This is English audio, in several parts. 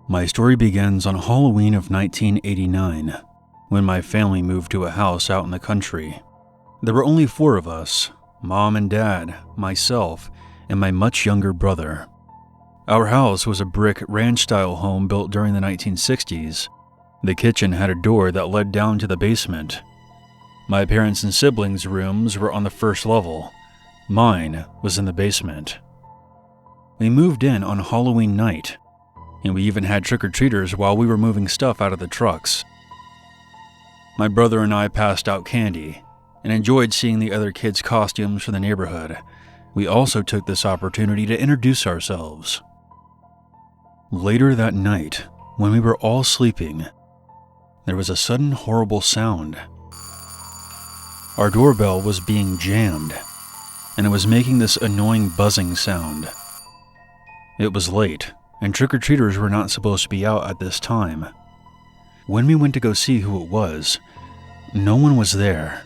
My story begins on Halloween of 1989, when my family moved to a house out in the country. There were only 4 of us: Mom and Dad, myself, and my much younger brother. Our house was a brick ranch-style home built during the 1960s. The kitchen had a door that led down to the basement. My parents' and siblings' rooms were on the first level. Mine was in the basement. We moved in on Halloween night, and we even had trick-or-treaters while we were moving stuff out of the trucks. My brother and I passed out candy and enjoyed seeing the other kids' costumes from the neighborhood. We also took this opportunity to introduce ourselves. Later that night, when we were all sleeping, there was a sudden horrible sound. Our doorbell was being jammed, and it was making this annoying buzzing sound. It was late, and trick-or-treaters were not supposed to be out at this time. When we went to go see who it was, no one was there.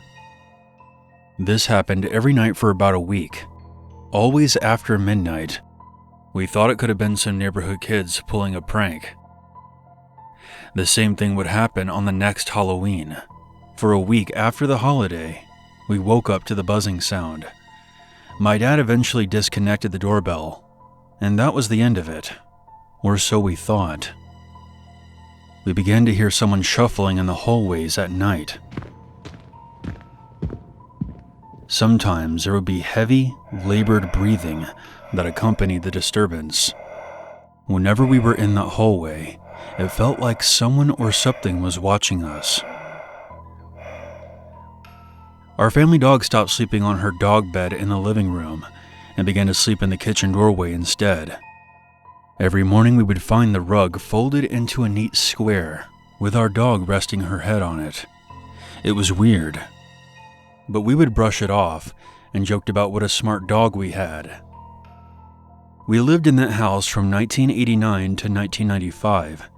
This happened every night for about a week, always after midnight. We thought it could have been some neighborhood kids pulling a prank. The same thing would happen on the next Halloween. For a week after the holiday, we woke up to the buzzing sound. My dad eventually disconnected the doorbell, and that was the end of it, or so we thought. We began to hear someone shuffling in the hallways at night. Sometimes there would be heavy, labored breathing that accompanied the disturbance. Whenever we were in that hallway, it felt like someone or something was watching us. Our family dog stopped sleeping on her dog bed in the living room and began to sleep in the kitchen doorway instead. Every morning we would find the rug folded into a neat square, with our dog resting her head on it. It was weird, but we would brush it off and joked about what a smart dog we had. We lived in that house from 1989 to 1995.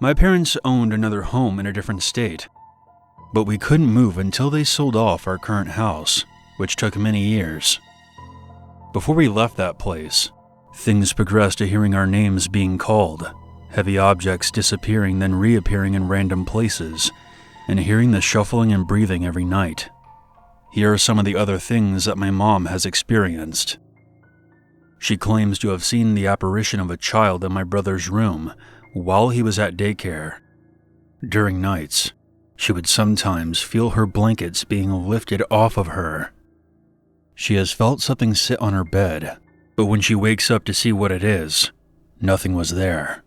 My parents owned another home in a different state, but we couldn't move until they sold off our current house, which took many years. Before we left that place, things progressed to hearing our names being called, heavy objects disappearing then reappearing in random places, and hearing the shuffling and breathing every night. Here are some of the other things that my mom has experienced. She claims to have seen the apparition of a child in my brother's room while he was at daycare. During nights, she would sometimes feel her blankets being lifted off of her. She has felt something sit on her bed, but when she wakes up to see what it is, nothing was there.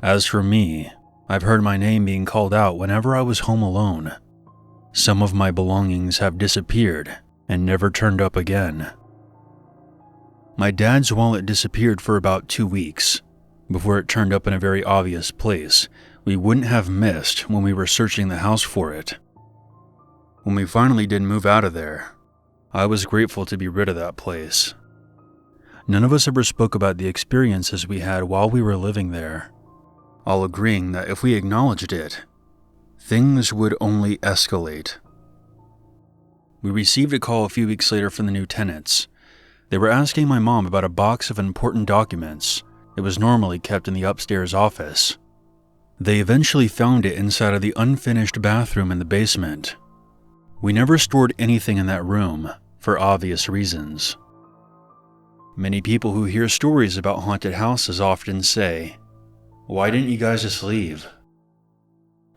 As for me, I've heard my name being called out whenever I was home alone. Some of my belongings have disappeared and never turned up again. My dad's wallet disappeared for about 2 weeks, before it turned up in a very obvious place we wouldn't have missed when we were searching the house for it. When we finally did move out of there, I was grateful to be rid of that place. None of us ever spoke about the experiences we had while we were living there, all agreeing that if we acknowledged it, things would only escalate. We received a call a few weeks later from the new tenants. They were asking my mom about a box of important documents. It was normally kept in the upstairs office. They eventually found it inside of the unfinished bathroom in the basement. We never stored anything in that room, for obvious reasons. Many people who hear stories about haunted houses often say, "Why didn't you guys just leave?"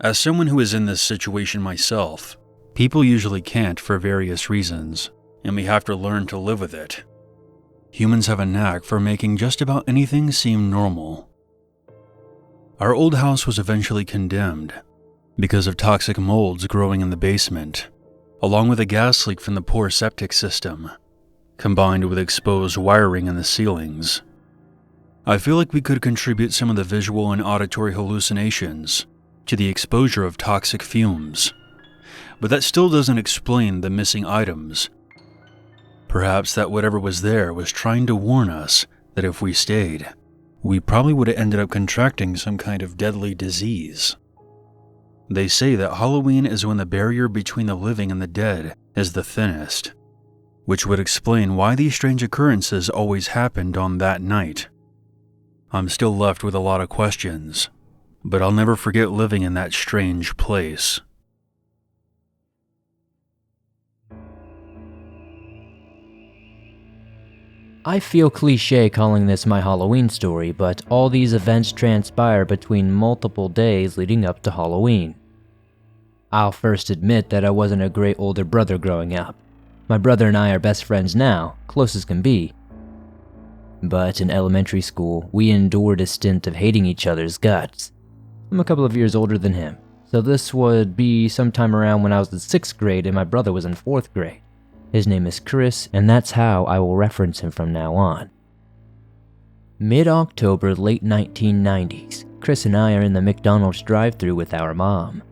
As someone who is in this situation myself, people usually can't for various reasons, and we have to learn to live with it. Humans have a knack for making just about anything seem normal. Our old house was eventually condemned because of toxic molds growing in the basement, along with a gas leak from the poor septic system, combined with exposed wiring in the ceilings. I feel like we could contribute some of the visual and auditory hallucinations to the exposure of toxic fumes, but that still doesn't explain the missing items. Perhaps that whatever was there was trying to warn us that if we stayed, we probably would have ended up contracting some kind of deadly disease. They say that Halloween is when the barrier between the living and the dead is the thinnest, which would explain why these strange occurrences always happened on that night. I'm still left with a lot of questions, but I'll never forget living in that strange place. I feel cliche calling this my Halloween story, but all these events transpire between multiple days leading up to Halloween. I'll first admit that I wasn't a great older brother growing up. My brother and I are best friends now, close as can be. But in elementary school, we endured a stint of hating each other's guts. I'm a couple of years older than him, so this would be sometime around when I was in 6th grade and my brother was in 4th grade. His name is Chris, and that's how I will reference him from now on. Mid-October, late 1990s, Chris and I are in the McDonald's drive-thru with our mom.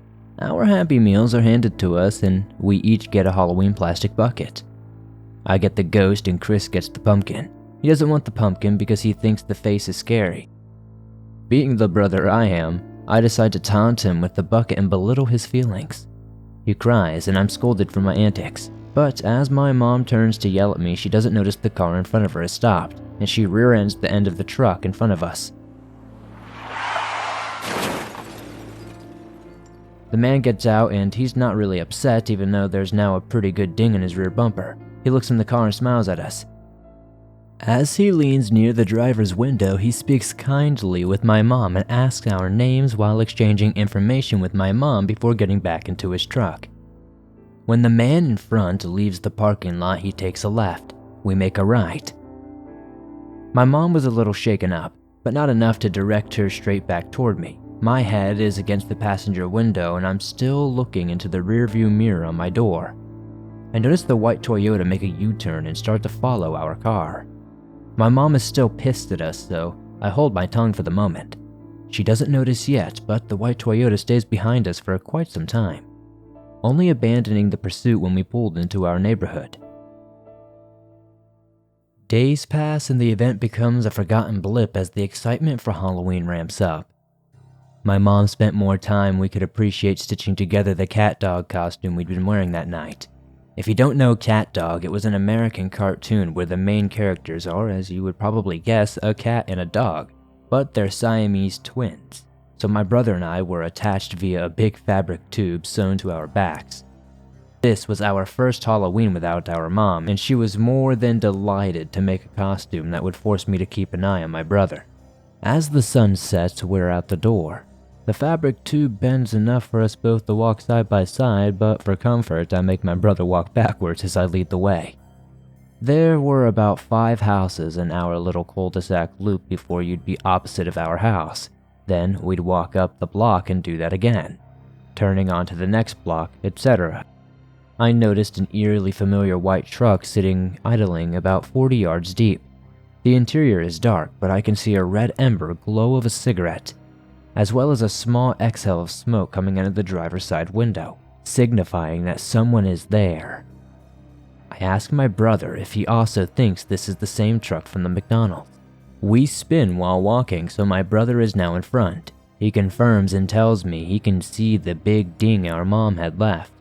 Our Happy Meals are handed to us, and we each get a Halloween plastic bucket. I get the ghost and Chris gets the pumpkin. He doesn't want the pumpkin because he thinks the face is scary. Being the brother I am, I decide to taunt him with the bucket and belittle his feelings. He cries, and I'm scolded for my antics. But as my mom turns to yell at me, she doesn't notice the car in front of her has stopped, and she rear-ends the end of the truck in front of us. The man gets out, and he's not really upset, even though there's now a pretty good ding in his rear bumper. He looks in the car and smiles at us. As he leans near the driver's window, he speaks kindly with my mom and asks our names while exchanging information with my mom before getting back into his truck. When the man in front leaves the parking lot, he takes a left. We make a right. My mom was a little shaken up, but not enough to direct her straight back toward me. My head is against the passenger window, and I'm still looking into the rearview mirror on my door. I notice the white Toyota make a U-turn and start to follow our car. My mom is still pissed at us, so I hold my tongue for the moment. She doesn't notice yet, but the white Toyota stays behind us for quite some time, only abandoning the pursuit when we pulled into our neighborhood. Days pass and the event becomes a forgotten blip as the excitement for Halloween ramps up. My mom spent more time we could appreciate stitching together the cat dog costume we'd been wearing that night. If you don't know Cat Dog, it was an American cartoon where the main characters are, as you would probably guess, a cat and a dog, but they're Siamese twins. So my brother and I were attached via a big fabric tube sewn to our backs. This was our first Halloween without our mom, and she was more than delighted to make a costume that would force me to keep an eye on my brother. As the sun sets, we're out the door. The fabric tube bends enough for us both to walk side by side, but for comfort, I make my brother walk backwards as I lead the way. There were about 5 houses in our little cul-de-sac loop before you'd be opposite of our house. Then we'd walk up the block and do that again, turning onto the next block, etc. I noticed an eerily familiar white truck sitting idling about 40 yards deep. The interior is dark, but I can see a red ember glow of a cigarette, as well as a small exhale of smoke coming out of the driver's side window, signifying that someone is there. I ask my brother if he also thinks this is the same truck from the McDonald's. We spin while walking, so my brother is now in front. He confirms and tells me he can see the big ding our mom had left.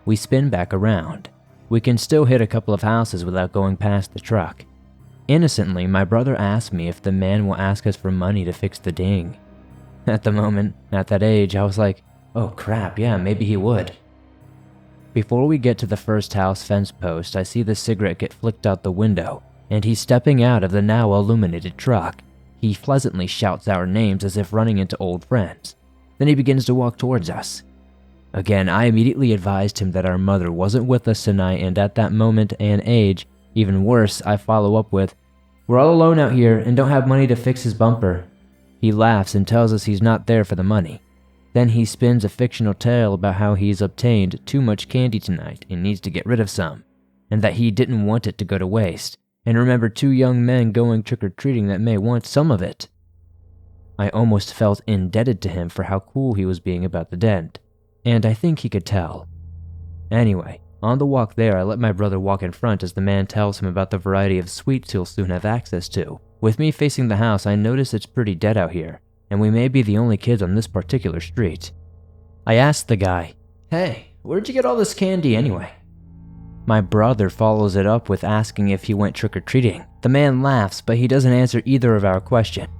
We spin back around. We can still hit a couple of houses without going past the truck. Innocently, my brother asks me if the man will ask us for money to fix the ding. At the moment, at that age, I was like, oh crap, yeah, maybe he would. Before we get to the first house fence post, I see the cigarette get flicked out the window, and he's stepping out of the now illuminated truck. He pleasantly shouts our names as if running into old friends. Then he begins to walk towards us. Again, I immediately advised him that our mother wasn't with us tonight, and at that moment and age, even worse, I follow up with, we're all alone out here and don't have money to fix his bumper. He laughs and tells us he's not there for the money. Then he spins a fictional tale about how he's obtained too much candy tonight and needs to get rid of some, and that he didn't want it to go to waste, and remember 2 young men going trick-or-treating that may want some of it. I almost felt indebted to him for how cool he was being about the dent, and I think he could tell. Anyway, on the walk there, I let my brother walk in front as the man tells him about the variety of sweets he'll soon have access to. With me facing the house, I notice it's pretty dead out here, and we may be the only kids on this particular street. I asked the guy, hey, where'd you get all this candy anyway? My brother follows it up with asking if he went trick-or-treating. The man laughs, but he doesn't answer either of our question.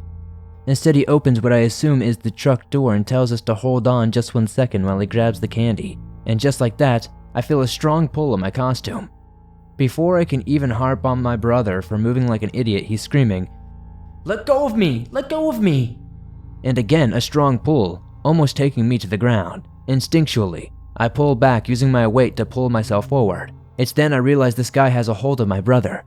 Instead, he opens what I assume is the truck door and tells us to hold on just 1 second while he grabs the candy. And just like that, I feel a strong pull on my costume. Before I can even harp on my brother for moving like an idiot, he's screaming, "Let go of me! Let go of me!" And again, a strong pull, almost taking me to the ground. Instinctually, I pull back using my weight to pull myself forward. It's then I realize this guy has a hold of my brother.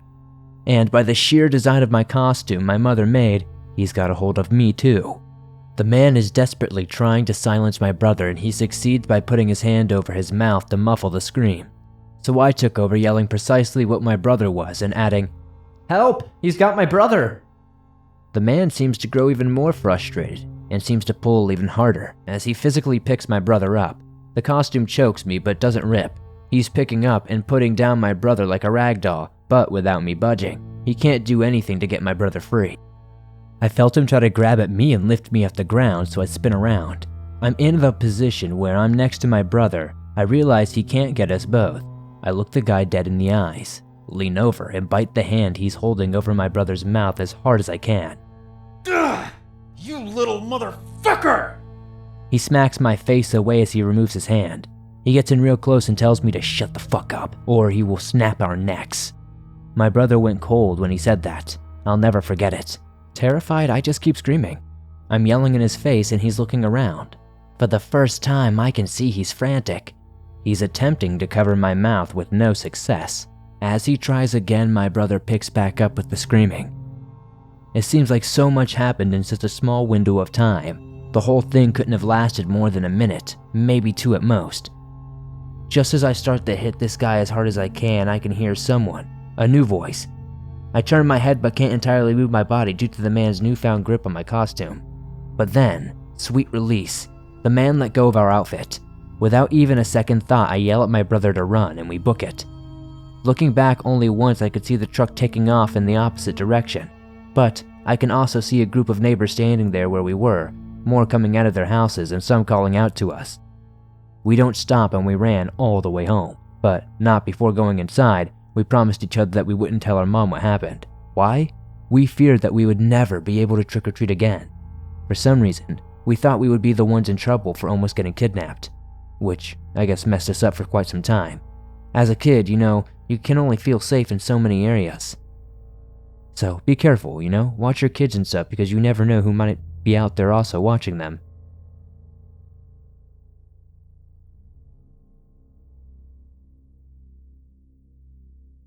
And by the sheer design of my costume my mother made, he's got a hold of me too. The man is desperately trying to silence my brother, and he succeeds by putting his hand over his mouth to muffle the scream. So I took over, yelling precisely what my brother was and adding, "Help! He's got my brother!" The man seems to grow even more frustrated and seems to pull even harder as he physically picks my brother up. The costume chokes me but doesn't rip. He's picking up and putting down my brother like a rag doll, but without me budging. He can't do anything to get my brother free. I felt him try to grab at me and lift me off the ground, so I spin around. I'm in the position where I'm next to my brother. I realize he can't get us both. I look the guy dead in the eyes, lean over and bite the hand he's holding over my brother's mouth as hard as I can. Ugh, you little motherfucker! He smacks my face away as he removes his hand. He gets in real close and tells me to shut the fuck up, or he will snap our necks. My brother went cold when he said that. I'll never forget it. Terrified, I just keep screaming. I'm yelling in his face and he's looking around. For the first time, I can see he's frantic. He's attempting to cover my mouth with no success. As he tries again, my brother picks back up with the screaming. It seems like so much happened in such a small window of time. The whole thing couldn't have lasted more than a minute, maybe 2 at most. Just as I start to hit this guy as hard as I can hear someone, a new voice. I turn my head but can't entirely move my body due to the man's newfound grip on my costume. But then, sweet release, the man let go of our outfit. Without even a second thought, I yell at my brother to run and we book it. Looking back only once, I could see the truck taking off in the opposite direction. But I can also see a group of neighbors standing there where we were, more coming out of their houses and some calling out to us. We don't stop and we ran all the way home, but not before going inside. We promised each other that we wouldn't tell our mom what happened. Why? We feared that we would never be able to trick-or-treat again. For some reason, we thought we would be the ones in trouble for almost getting kidnapped, which I guess messed us up for quite some time. As a kid, you can only feel safe in so many areas. So be careful, watch your kids and stuff because you never know who might be out there also watching them.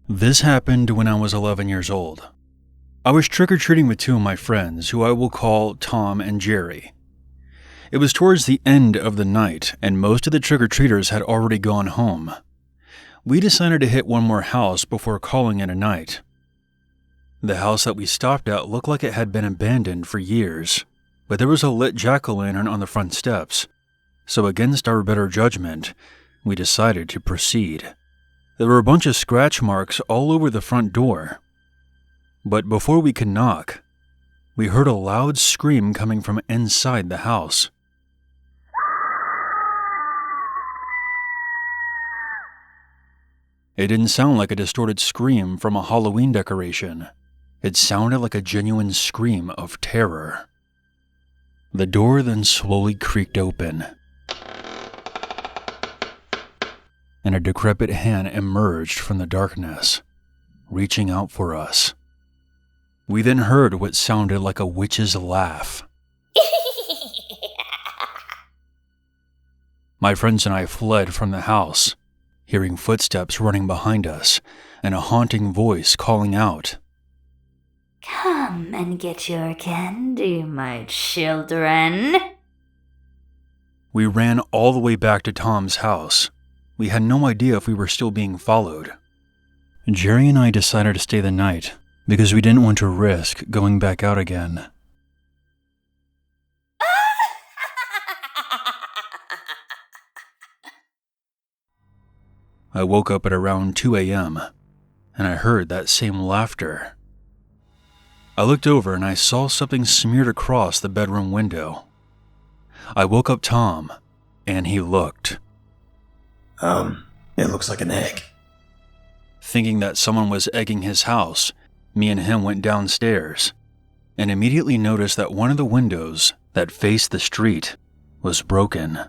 This happened when I was 11 years old. I was trick-or-treating with 2 of my friends, who I will call Tom and Jerry. It was towards the end of the night, and most of the trick-or-treaters had already gone home. We decided to hit one more house before calling it a night. The house that we stopped at looked like it had been abandoned for years, but there was a lit jack-o'-lantern on the front steps, so against our better judgment, we decided to proceed. There were a bunch of scratch marks all over the front door. But before we could knock, we heard a loud scream coming from inside the house. It didn't sound like a distorted scream from a Halloween decoration. It sounded like a genuine scream of terror. The door then slowly creaked open, and a decrepit hand emerged from the darkness, reaching out for us. We then heard what sounded like a witch's laugh. My friends and I fled from the house, hearing footsteps running behind us and a haunting voice calling out, "Come and get your candy, my children." We ran all the way back to Tom's house. We had no idea if we were still being followed. Jerry and I decided to stay the night because we didn't want to risk going back out again. I woke up at around 2 a.m. and I heard that same laughter. I looked over and I saw something smeared across the bedroom window. I woke up Tom and he looked. It looks like an egg. Thinking that someone was egging his house, me and him went downstairs. and immediately noticed that one of the windows that faced the street was broken.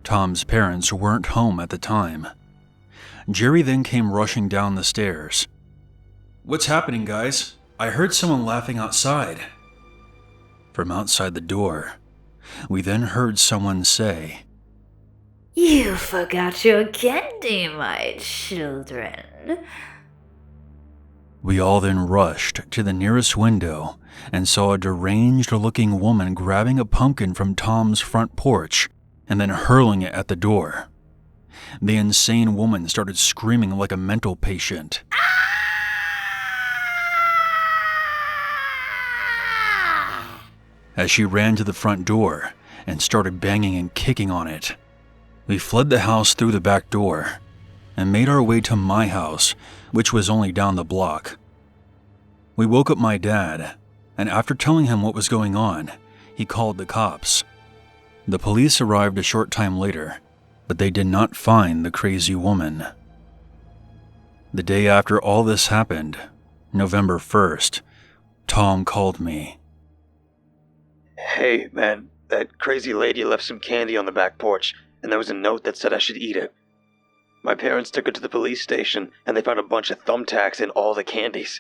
Tom's parents weren't home at the time. Jerry then came rushing down the stairs. "What's happening, guys? I heard someone laughing outside." From outside the door, we then heard someone say, You forgot your candy, my children. We all then rushed to the nearest window and saw a deranged-looking woman grabbing a pumpkin from Tom's front porch and then hurling it at the door. The insane woman started screaming like a mental patient. As she ran to the front door and started banging and kicking on it. We fled the house through the back door and made our way to my house, which was only down the block. We woke up my dad, and after telling him what was going on, he called the cops. The police arrived a short time later, but they did not find the crazy woman. The day after all this happened, November 1st, Tom called me. "Hey, man, that crazy lady left some candy on the back porch, and there was a note that said I should eat it. My parents took her to the police station, and they found a bunch of thumbtacks in all the candies.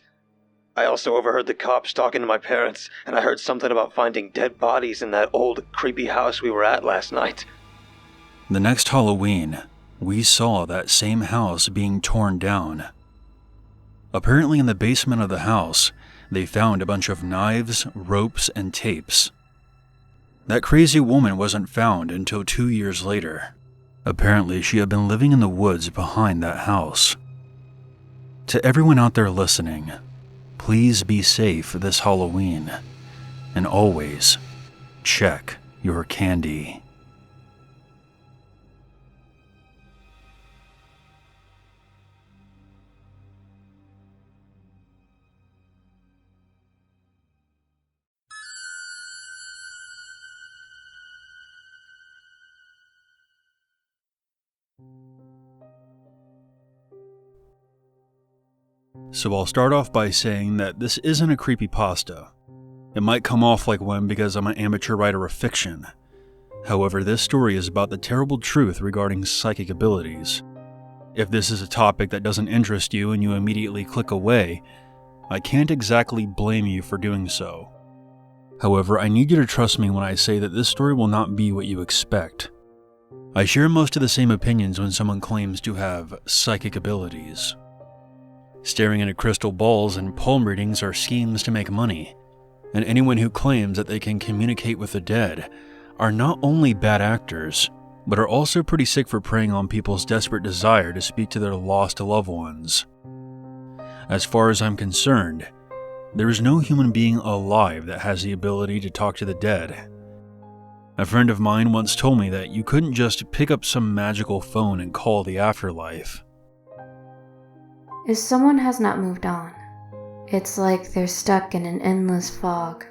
I also overheard the cops talking to my parents, and I heard something about finding dead bodies in that old, creepy house we were at last night." The next Halloween, we saw that same house being torn down. Apparently in the basement of the house, they found a bunch of knives, ropes, and tapes. That crazy woman wasn't found until 2 years later. Apparently, she had been living in the woods behind that house. To everyone out there listening, please be safe this Halloween, and always check your candy. So I'll start off by saying that this isn't a creepypasta. It might come off like one because I'm an amateur writer of fiction. However, this story is about the terrible truth regarding psychic abilities. If this is a topic that doesn't interest you and you immediately click away, I can't exactly blame you for doing so. However, I need you to trust me when I say that this story will not be what you expect. I share most of the same opinions when someone claims to have psychic abilities. Staring into crystal balls and palm readings are schemes to make money, and anyone who claims that they can communicate with the dead are not only bad actors, but are also pretty sick for preying on people's desperate desire to speak to their lost loved ones. As far as I'm concerned, there is no human being alive that has the ability to talk to the dead. A friend of mine once told me that you couldn't just pick up some magical phone and call the afterlife. If someone has not moved on, it's like they're stuck in an endless fog.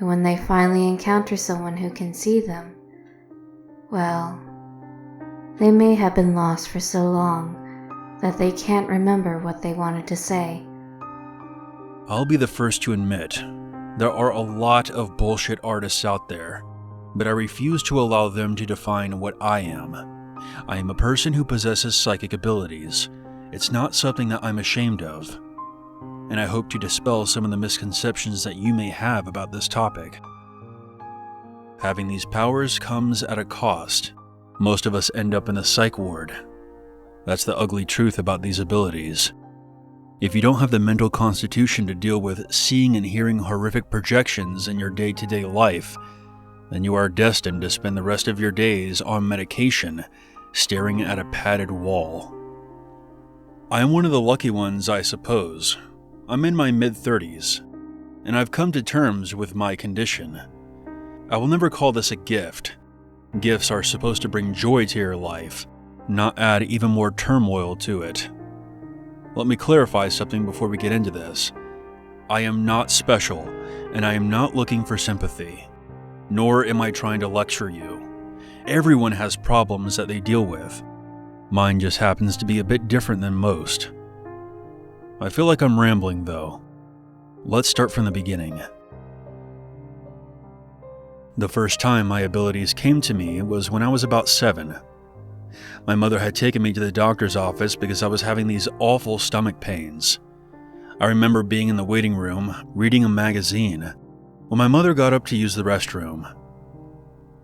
And when they finally encounter someone who can see them, well, they may have been lost for so long that they can't remember what they wanted to say. I'll be the first to admit, there are a lot of bullshit artists out there, but I refuse to allow them to define what I am. I am a person who possesses psychic abilities. It's not something that I'm ashamed of, and I hope to dispel some of the misconceptions that you may have about this topic. Having these powers comes at a cost. Most of us end up in the psych ward. That's the ugly truth about these abilities. If you don't have the mental constitution to deal with seeing and hearing horrific projections in your day-to-day life, then you are destined to spend the rest of your days on medication, staring at a padded wall. I am one of the lucky ones, I suppose. I'm in my mid-30s, and I've come to terms with my condition. I will never call this a gift. Gifts are supposed to bring joy to your life, not add even more turmoil to it. Let me clarify something before we get into this. I am not special, and I am not looking for sympathy. Nor am I trying to lecture you. Everyone has problems that they deal with. Mine just happens to be a bit different than most. I feel like I'm rambling though. Let's start from the beginning. The first time my abilities came to me was when I was about 7. My mother had taken me to the doctor's office because I was having these awful stomach pains. I remember being in the waiting room, reading a magazine, when my mother got up to use the restroom.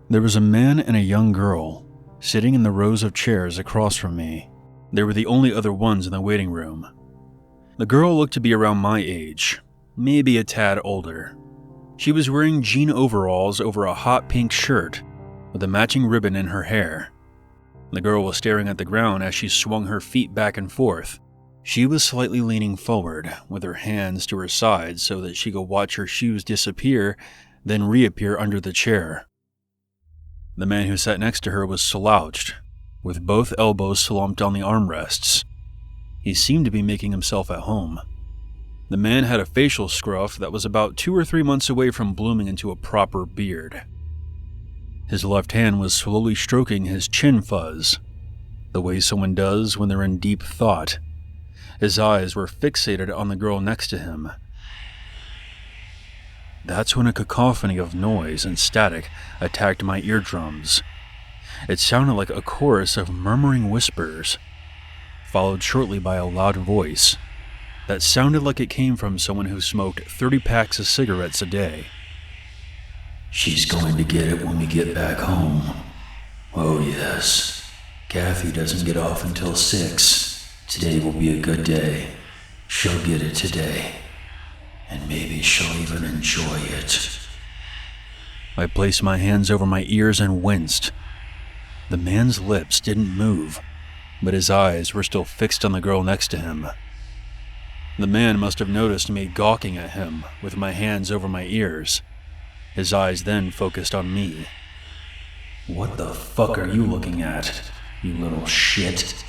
There was a man and a young girl sitting in the rows of chairs across from me. They were the only other ones in the waiting room. The girl looked to be around my age, maybe a tad older. She was wearing jean overalls over a hot pink shirt with a matching ribbon in her hair. The girl was staring at the ground as she swung her feet back and forth. She was slightly leaning forward with her hands to her sides so that she could watch her shoes disappear, then reappear under the chair. The man who sat next to her was slouched, with both elbows slumped on the armrests. He seemed to be making himself at home. The man had a facial scruff that was about 2 or 3 months away from blooming into a proper beard. His left hand was slowly stroking his chin fuzz, the way someone does when they're in deep thought. His eyes were fixated on the girl next to him. That's when a cacophony of noise and static attacked my eardrums. It sounded like a chorus of murmuring whispers, followed shortly by a loud voice that sounded like it came from someone who smoked 30 packs of cigarettes a day. She's going to get it when we get back home. Oh yes. Kathy doesn't get off until 6. Today will be a good day. She'll get it today. And maybe she'll even enjoy it. I placed my hands over my ears and winced. The man's lips didn't move, but his eyes were still fixed on the girl next to him. The man must have noticed me gawking at him with my hands over my ears. His eyes then focused on me. What the fuck are you looking at, you little shit?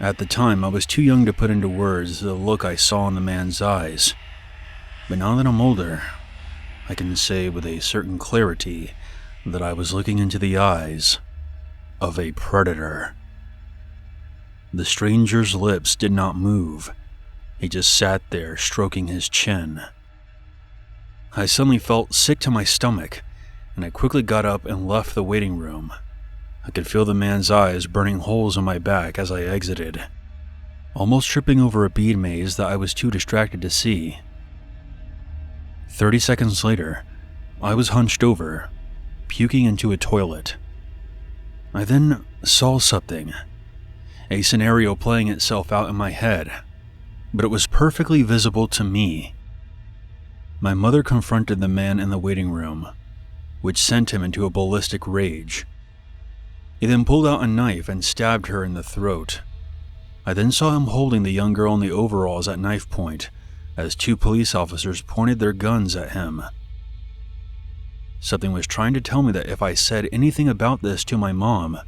At the time, I was too young to put into words the look I saw in the man's eyes. But now that I'm older, I can say with a certain clarity that I was looking into the eyes of a predator. The stranger's lips did not move. He just sat there stroking his chin. I suddenly felt sick to my stomach, and I quickly got up and left the waiting room. I could feel the man's eyes burning holes in my back as I exited, almost tripping over a bead maze that I was too distracted to see. 30 seconds later, I was hunched over, puking into a toilet. I then saw something, a scenario playing itself out in my head, but it was perfectly visible to me. My mother confronted the man in the waiting room, which sent him into a ballistic rage. He then pulled out a knife and stabbed her in the throat. I then saw him holding the young girl in the overalls at knife point, as 2 police officers pointed their guns at him. Something was trying to tell me that if I said anything about this to my mom,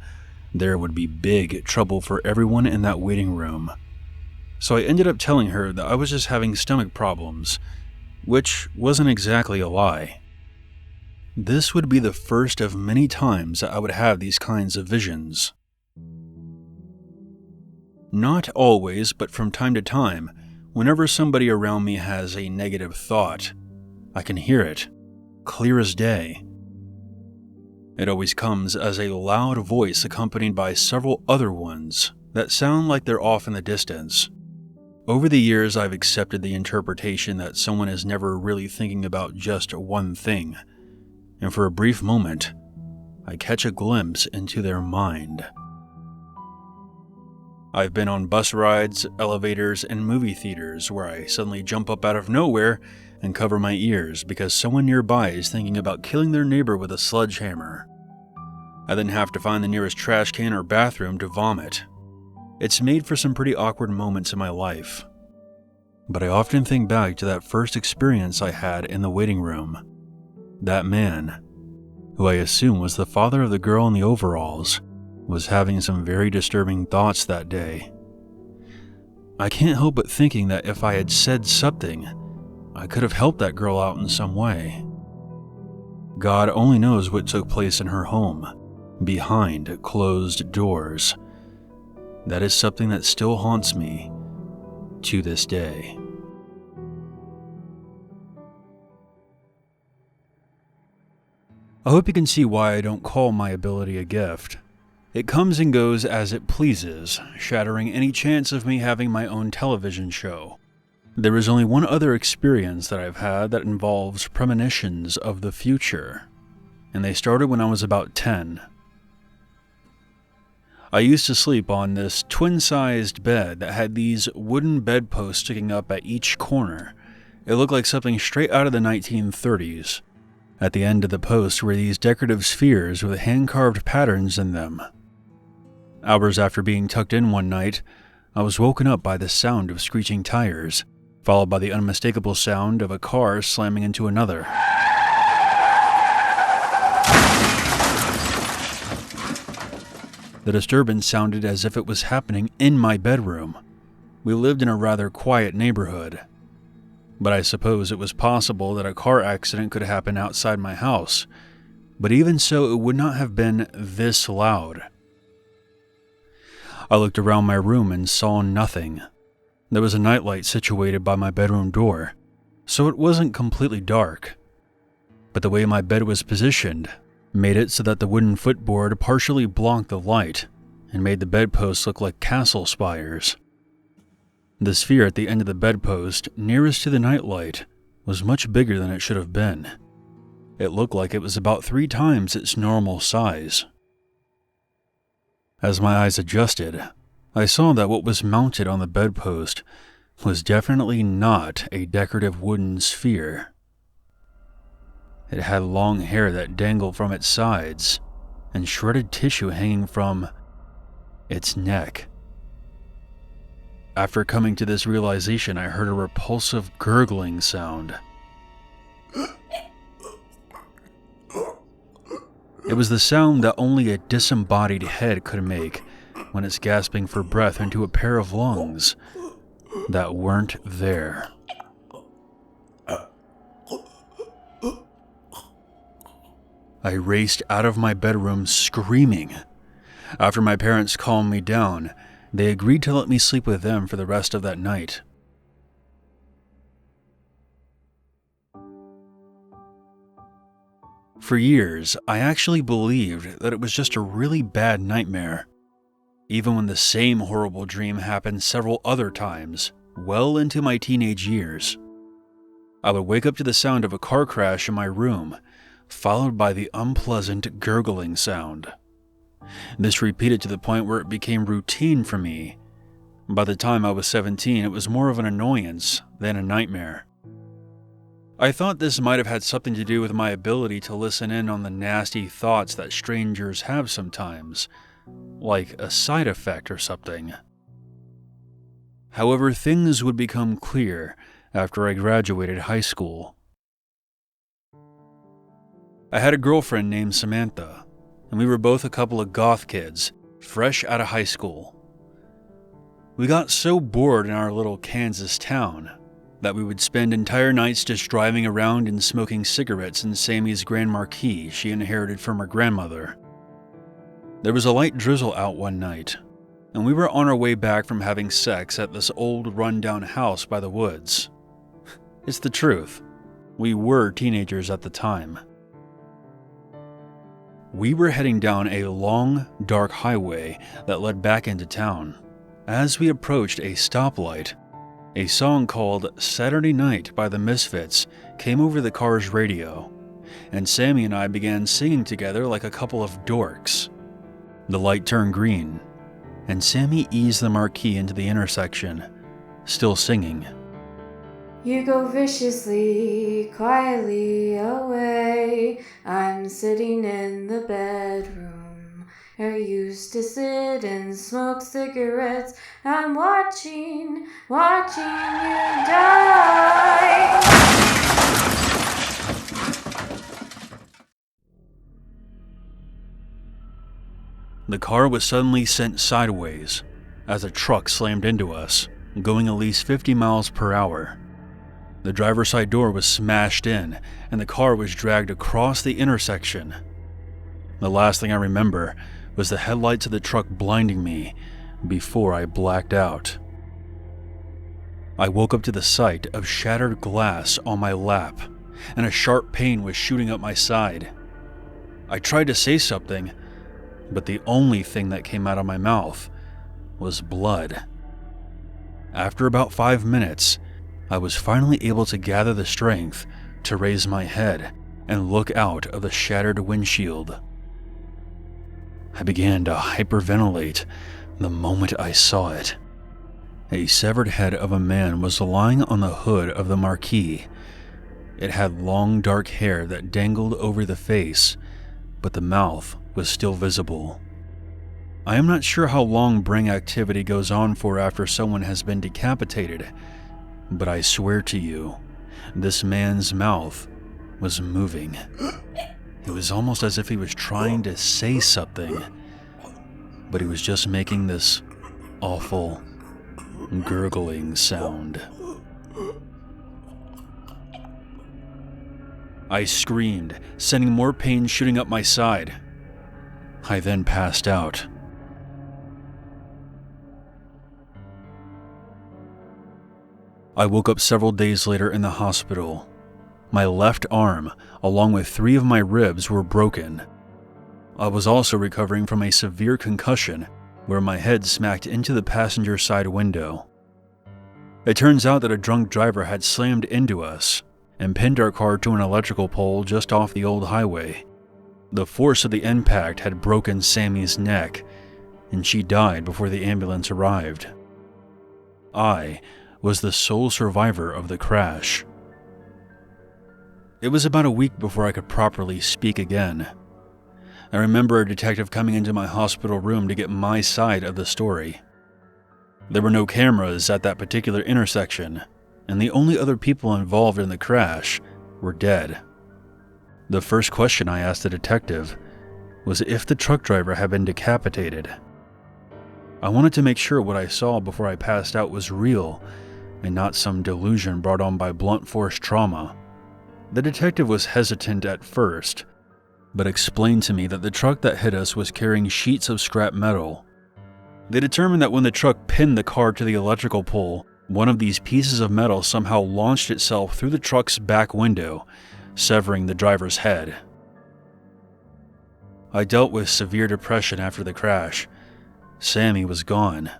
there would be big trouble for everyone in that waiting room. So I ended up telling her that I was just having stomach problems, which wasn't exactly a lie. This would be the first of many times that I would have these kinds of visions. Not always, but from time to time, whenever somebody around me has a negative thought, I can hear it, clear as day. It always comes as a loud voice accompanied by several other ones that sound like they're off in the distance. Over the years, I've accepted the interpretation that someone is never really thinking about just one thing, and for a brief moment, I catch a glimpse into their mind. I've been on bus rides, elevators, and movie theaters where I suddenly jump up out of nowhere and cover my ears because someone nearby is thinking about killing their neighbor with a sledgehammer. I then have to find the nearest trash can or bathroom to vomit. It's made for some pretty awkward moments in my life. But I often think back to that first experience I had in the waiting room. That man, who I assume was the father of the girl in the overalls, was having some very disturbing thoughts that day. I can't help but thinking that if I had said something, I could have helped that girl out in some way. God only knows what took place in her home, behind closed doors. That is something that still haunts me to this day. I hope you can see why I don't call my ability a gift. It comes and goes as it pleases, shattering any chance of me having my own television show. There is only one other experience that I've had that involves premonitions of the future, and they started when I was about 10. I used to sleep on this twin-sized bed that had these wooden bedposts sticking up at each corner. It looked like something straight out of the 1930s. At the end of the post were these decorative spheres with hand-carved patterns in them. Hours after being tucked in one night, I was woken up by the sound of screeching tires, followed by the unmistakable sound of a car slamming into another. The disturbance sounded as if it was happening in my bedroom. We lived in a rather quiet neighborhood, but I suppose it was possible that a car accident could happen outside my house, but even so, it would not have been this loud. I looked around my room and saw nothing. There was a nightlight situated by my bedroom door, so it wasn't completely dark, but the way my bed was positioned made it so that the wooden footboard partially blocked the light and made the bedposts look like castle spires. The sphere at the end of the bedpost, nearest to the nightlight, was much bigger than it should have been. It looked like it was about 3 times its normal size. As my eyes adjusted, I saw that what was mounted on the bedpost was definitely not a decorative wooden sphere. It had long hair that dangled from its sides, and shredded tissue hanging from its neck. After coming to this realization, I heard a repulsive gurgling sound. It was the sound that only a disembodied head could make when it's gasping for breath into a pair of lungs that weren't there. I raced out of my bedroom screaming. After my parents calmed me down, they agreed to let me sleep with them for the rest of that night. For years, I actually believed that it was just a really bad nightmare, even when the same horrible dream happened several other times, well into my teenage years. I would wake up to the sound of a car crash in my room, followed by the unpleasant gurgling sound. This repeated to the point where it became routine for me. By the time I was 17, it was more of an annoyance than a nightmare. I thought this might have had something to do with my ability to listen in on the nasty thoughts that strangers have sometimes, like a side effect or something. However, things would become clear after I graduated high school. I had a girlfriend named Samantha, and we were both a couple of goth kids, fresh out of high school. We got so bored in our little Kansas town that we would spend entire nights just driving around and smoking cigarettes in Sammy's Grand Marquis she inherited from her grandmother. There was a light drizzle out one night, and we were on our way back from having sex at this old run-down house by the woods. It's the truth. We were teenagers at the time. We were heading down a long, dark highway that led back into town. As we approached a stoplight, a song called Saturday Night by the Misfits came over the car's radio, and Sammy and I began singing together like a couple of dorks. The light turned green, and Sammy eased the marquee into the intersection, still singing. You go viciously, quietly away. I'm sitting in the bedroom where I used to sit and smoke cigarettes. I'm watching you die. The car was suddenly sent sideways as a truck slammed into us, going at least 50 miles per hour. The driver's side door was smashed in, and the car was dragged across the intersection. The last thing I remember was the headlights of the truck blinding me before I blacked out. I woke up to the sight of shattered glass on my lap, and a sharp pain was shooting up my side. I tried to say something, but the only thing that came out of my mouth was blood. After about 5 minutes, I was finally able to gather the strength to raise my head and look out of the shattered windshield. I began to hyperventilate the moment I saw it. A severed head of a man was lying on the hood of the Marquis. It had long dark hair that dangled over the face, but the mouth was still visible. I am not sure how long brain activity goes on for after someone has been decapitated, but I swear to you, this man's mouth was moving. It was almost as if he was trying to say something, but he was just making this awful gurgling sound. I screamed, sending more pain shooting up my side. I then passed out. I woke up several days later in the hospital. My left arm, along with 3 of my ribs, were broken. I was also recovering from a severe concussion where my head smacked into the passenger side window. It turns out that a drunk driver had slammed into us and pinned our car to an electrical pole just off the old highway. The force of the impact had broken Sammy's neck, and she died before the ambulance arrived. I was the sole survivor of the crash. It was about a week before I could properly speak again. I remember a detective coming into my hospital room to get my side of the story. There were no cameras at that particular intersection, and the only other people involved in the crash were dead. The first question I asked the detective was if the truck driver had been decapitated. I wanted to make sure what I saw before I passed out was real and not some delusion brought on by blunt force trauma. The detective was hesitant at first, but explained to me that the truck that hit us was carrying sheets of scrap metal. They determined that when the truck pinned the car to the electrical pole, one of these pieces of metal somehow launched itself through the truck's back window, severing the driver's head. I dealt with severe depression after the crash. Sammy was gone.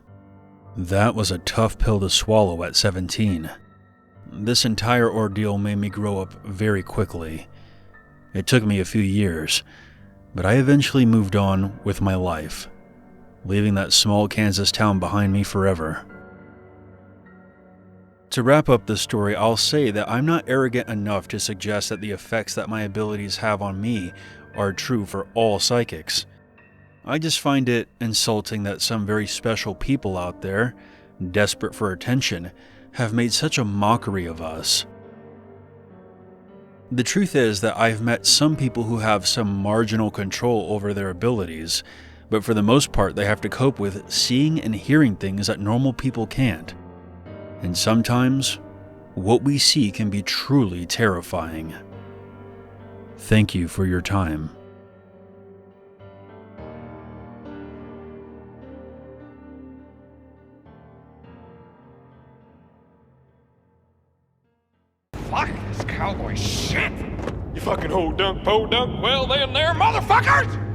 That was a tough pill to swallow at 17. This entire ordeal made me grow up very quickly. It took me a few years, but I eventually moved on with my life, leaving that small Kansas town behind me forever. To wrap up the story, I'll say that I'm not arrogant enough to suggest that the effects that my abilities have on me are true for all psychics. I just find it insulting that some very special people out there, desperate for attention, have made such a mockery of us. The truth is that I've met some people who have some marginal control over their abilities, but for the most part they have to cope with seeing and hearing things that normal people can't. And sometimes, what we see can be truly terrifying. Thank you for your time. Fuck this cowboy shit! You fucking ho dunk, po dunk, well then there, motherfuckers!